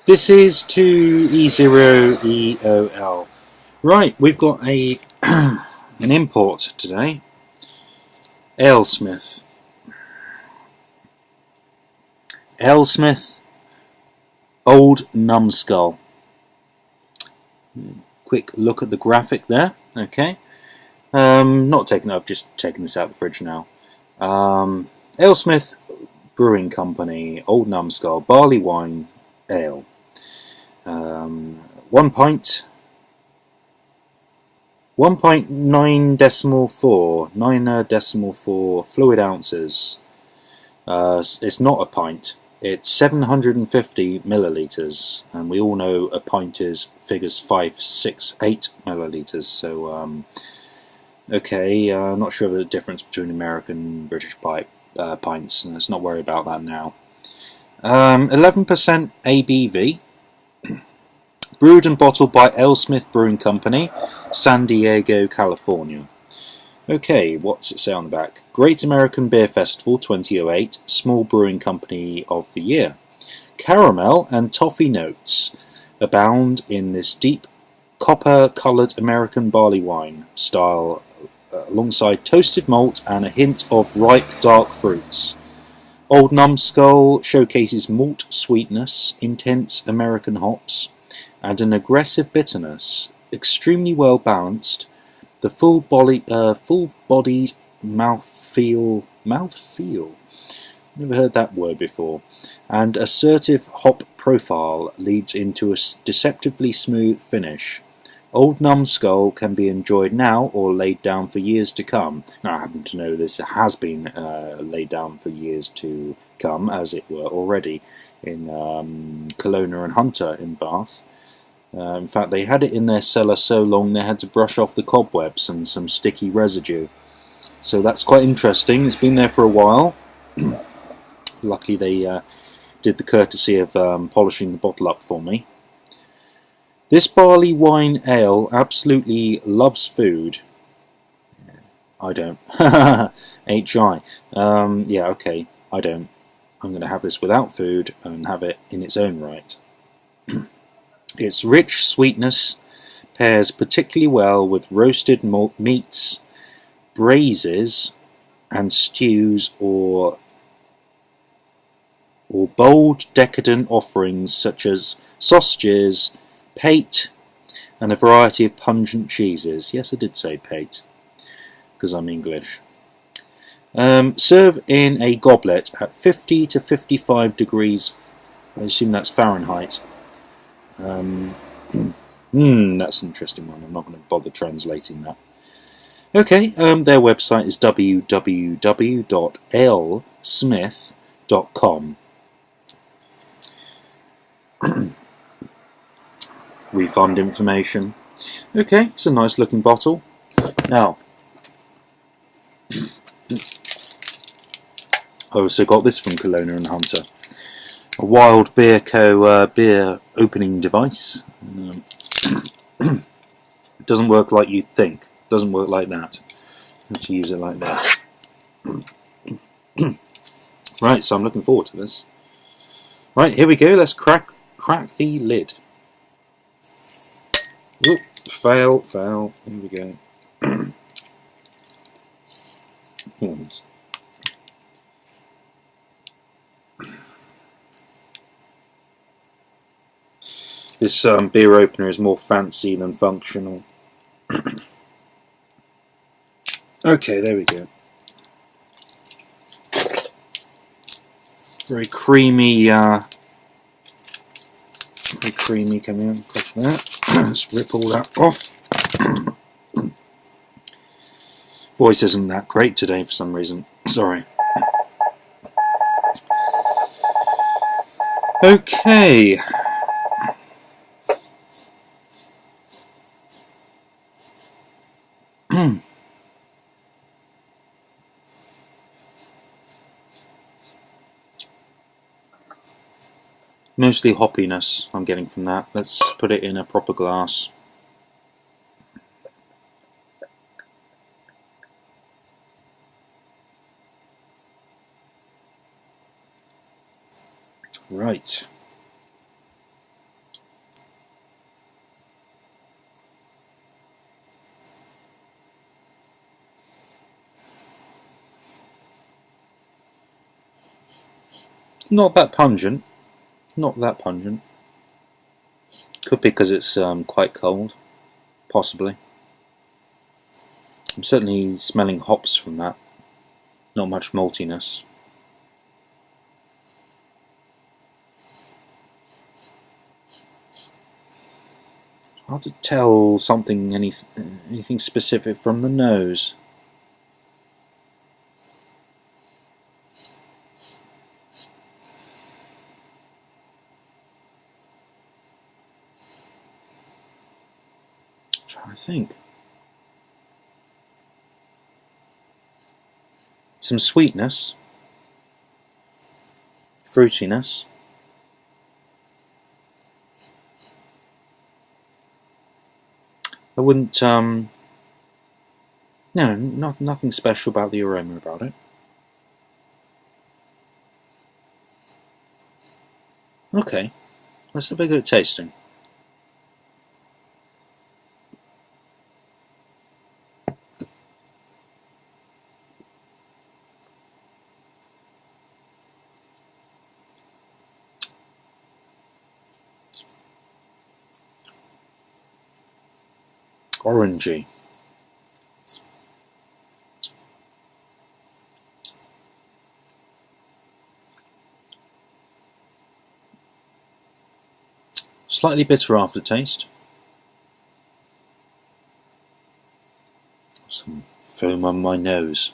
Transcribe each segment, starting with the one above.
This is 2E0EOL. Right, we've got a an import today. Alesmith. Alesmith Old Numbskull. Quick look at the graphic there. Okay. Not taking it, I've just taken this out of the fridge now. Alesmith Brewing Company, Old Numbskull, barley wine ale. 1 pint, 1.9.4 fluid ounces. It's not a pint, it's 750 millilitres, and we all know a pint figures 5, 6, 8 millilitres, so okay, not sure of the difference between American and British pints, and let's not worry about that now. 11% ABV, brewed and bottled by Alesmith Brewing Company, San Diego, California. Okay, what's it say on the back? Great American Beer Festival 2008, Small Brewing Company of the Year. Caramel and toffee notes abound in this deep copper-coloured American barley wine style, alongside toasted malt and a hint of ripe dark fruits. Old Numbskull showcases malt sweetness, intense American hops, and an aggressive bitterness. Extremely well balanced. The full-bodied mouthfeel, never heard that word before, and assertive hop profile leads into a deceptively smooth finish. Old Numbskull can be enjoyed now or laid down for years to come. Now, I happen to know this has been laid down for years to come, as it were, already in Kelowna and Hunter in Bath. In fact, they had it in their cellar so long they had to brush off the cobwebs and some sticky residue. So that's quite interesting. It's been there for a while. Luckily they did the courtesy of polishing the bottle up for me. This barley wine ale absolutely loves food. I don't. HI. Yeah, okay, I don't. I'm going to have this without food and have it in its own right. Its rich sweetness pairs particularly well with roasted meats, braises, and stews, or bold, decadent offerings such as sausages, pate, and a variety of pungent cheeses. Yes, I did say pate, because I'm English. Serve in a goblet at 50 to 55 degrees, I assume that's Fahrenheit. That's an interesting one. I'm not going to bother translating that. Okay, their website is www.alesmith.com. Refund information. Okay, it's a nice looking bottle. Now, I also got this from Kelowna and Hunter. A Wild Beer Co. beer opening device. It doesn't work like you'd think. It doesn't work like that. You have to use it like that. Right, so I'm looking forward to this. Right, here we go. Let's crack the lid. Oop, fail. Here we go. This beer opener is more fancy than functional. Okay, there we go. Very creamy coming across that. Let's rip all that off. Voice isn't that great today for some reason. Sorry. Okay. Mostly hoppiness I'm getting from that. Let's put it in a proper glass. Right. It's not that pungent. Not that pungent. Could be because it's quite cold, possibly. I'm certainly smelling hops from that. Not much maltiness. Hard to tell anything specific from the nose. I'm trying to think. Some sweetness, fruitiness. I wouldn't, no, nothing special about the aroma about it. Okay, let's have a go at tasting. Orangey. Slightly bitter aftertaste. Some foam on my nose.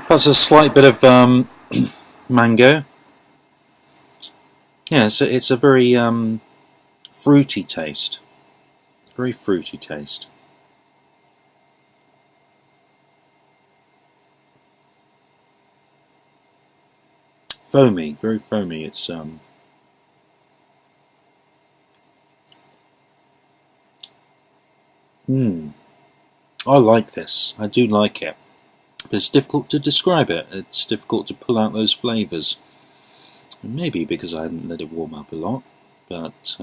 That's a slight bit of mango. Yeah, it's a very fruity taste. Very fruity taste. Foamy, very foamy. It's I like this. I do like it. But it's difficult to describe it. It's difficult to pull out those flavours. Maybe because I hadn't let it warm up a lot, but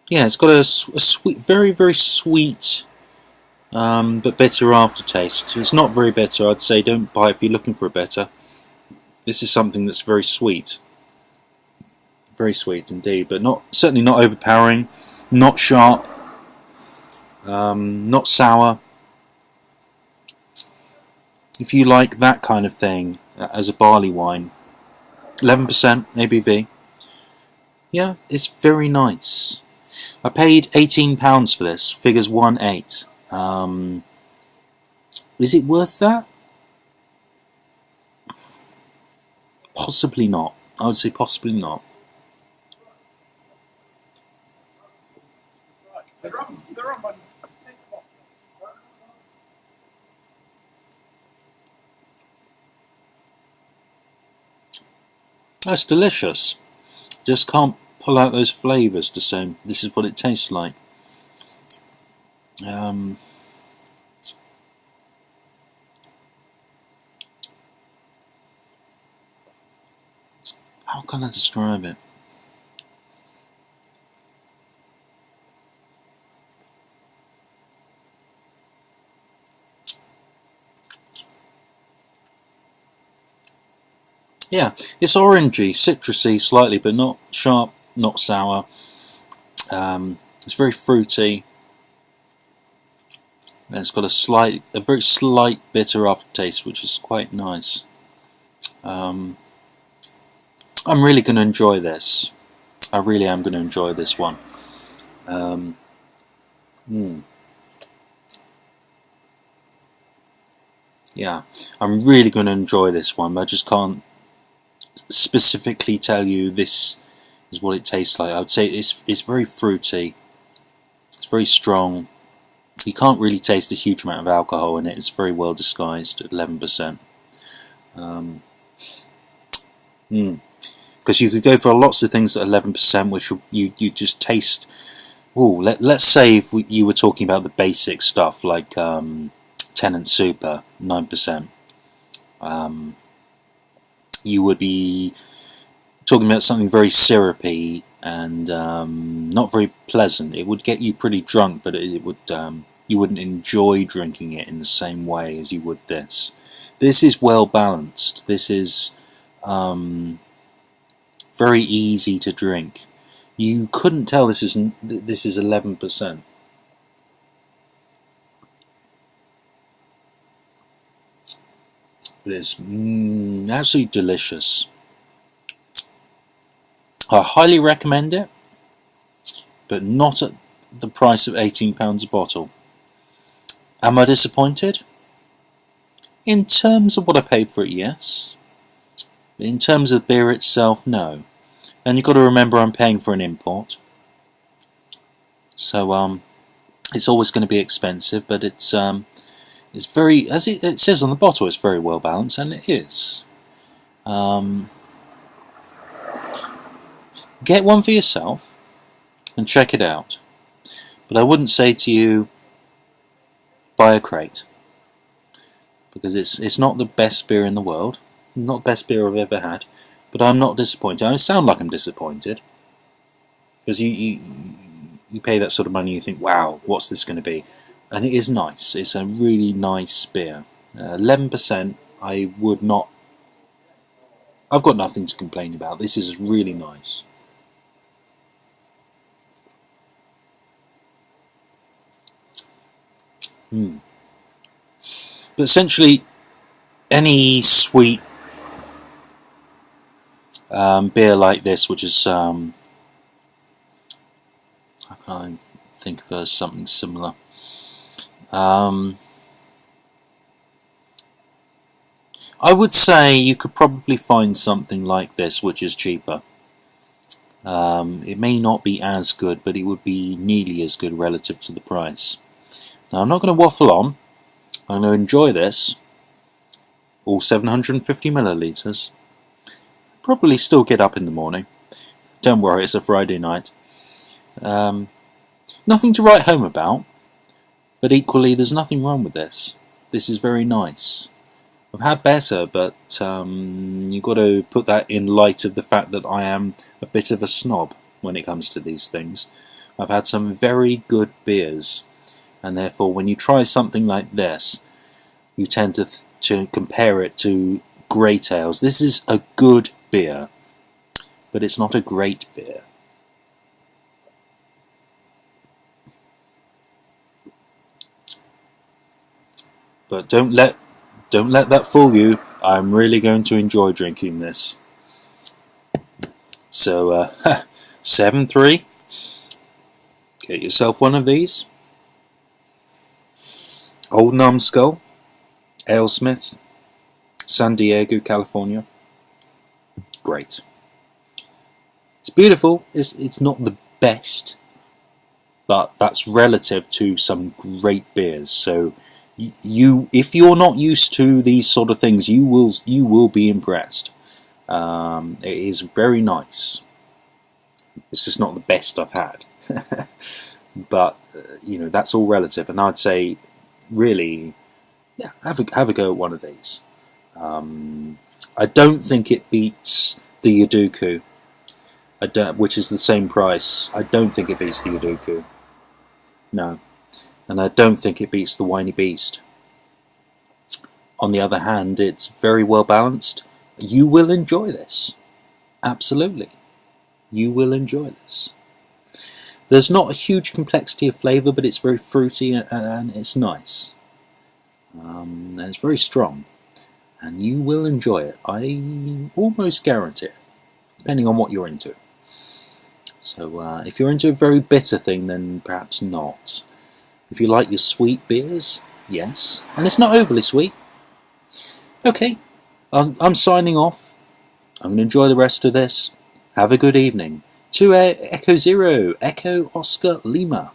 yeah, it's got a sweet, very, very sweet, but bitter aftertaste. It's not very bitter. I'd say don't buy it if you're looking for a bitter. This is something that's very sweet indeed, but certainly not overpowering, not sharp, not sour. If you like that kind of thing as a barley wine, 11% ABV. Yeah, it's very nice. I paid £18 for this. Figures 1.8. Is it worth that? Possibly not. I would say possibly not. That's delicious. Just can't pull out those flavours to say this is what it tastes like. How can I describe it? Yeah, it's orangey, citrusy slightly, but not sharp, not sour. It's very fruity, and it's got a very slight bitter aftertaste, which is quite nice. I'm really going to enjoy this. I really am going to enjoy this one. Yeah, I'm really going to enjoy this one, but I just can't specifically tell you this is what it tastes like. I would say it's very fruity. It's very strong. you can't really taste a huge amount of alcohol in it. It's very well disguised at 11%. Because you could go for lots of things at 11%, which you just taste. Let's say if you were talking about the basic stuff like Tenant Super, 9%. You would be talking about something very syrupy and not very pleasant. It would get you pretty drunk, but it would you wouldn't enjoy drinking it in the same way as you would this. This is well balanced. This is very easy to drink. You couldn't tell this is 11%. But it's absolutely delicious. I highly recommend it, but not at the price of £18 a bottle. Am I disappointed? In terms of what I paid for it, yes. In terms of the beer itself, no. And you've got to remember I'm paying for an import. So it's always going to be expensive, but it's very, as it says on the bottle, it's very well balanced, and it is. Get one for yourself and check it out. But I wouldn't say to you, buy a crate, because it's not the best beer in the world, not the best beer I've ever had. But I'm not disappointed. I sound like I'm disappointed, because you pay that sort of money, you think, wow, what's this going to be? And it is nice. It's a really nice beer. 11%. I would not. I've got nothing to complain about. This is really nice. But essentially, any sweet beer like this, which is I can't think of something similar. I would say you could probably find something like this which is cheaper. It may not be as good, but it would be nearly as good relative to the price. Now, I'm not going to waffle on. I'm going to enjoy this. All 750 millilitres. Probably still get up in the morning. Don't worry, it's a Friday night. Nothing to write home about, but equally there's nothing wrong with this. This is very nice. I've had better, but you've got to put that in light of the fact that I am a bit of a snob when it comes to these things. I've had some very good beers, and therefore when you try something like this, you tend to compare it to great ales. This is a good beer, but it's not a great beer. But don't let that fool you. I'm really going to enjoy drinking this. So 7-3. Get yourself one of these. Old Numbskull, Alesmith, San Diego, California. Great. It's beautiful. It's not the best, but that's relative to some great beers. So if you're not used to these sort of things, you will be impressed. It is very nice. It's just not the best I've had. But that's all relative, and I'd say really, yeah, have a go at one of these. I don't think it beats the Yaduku, which is the same price. I don't think it beats the Yaduku. No. And I don't think it beats the Whiny Beast. On the other hand, it's very well balanced. You will enjoy this. Absolutely. You will enjoy this. There's not a huge complexity of flavour, but it's very fruity and it's nice. And it's very strong. And you will enjoy it. I almost guarantee it, depending on what you're into. So if you're into a very bitter thing, then perhaps not. If you like your sweet beers, yes. And it's not overly sweet. Okay, I'm signing off. I'm going to enjoy the rest of this. Have a good evening. To Echo Zero, Echo Oscar Lima.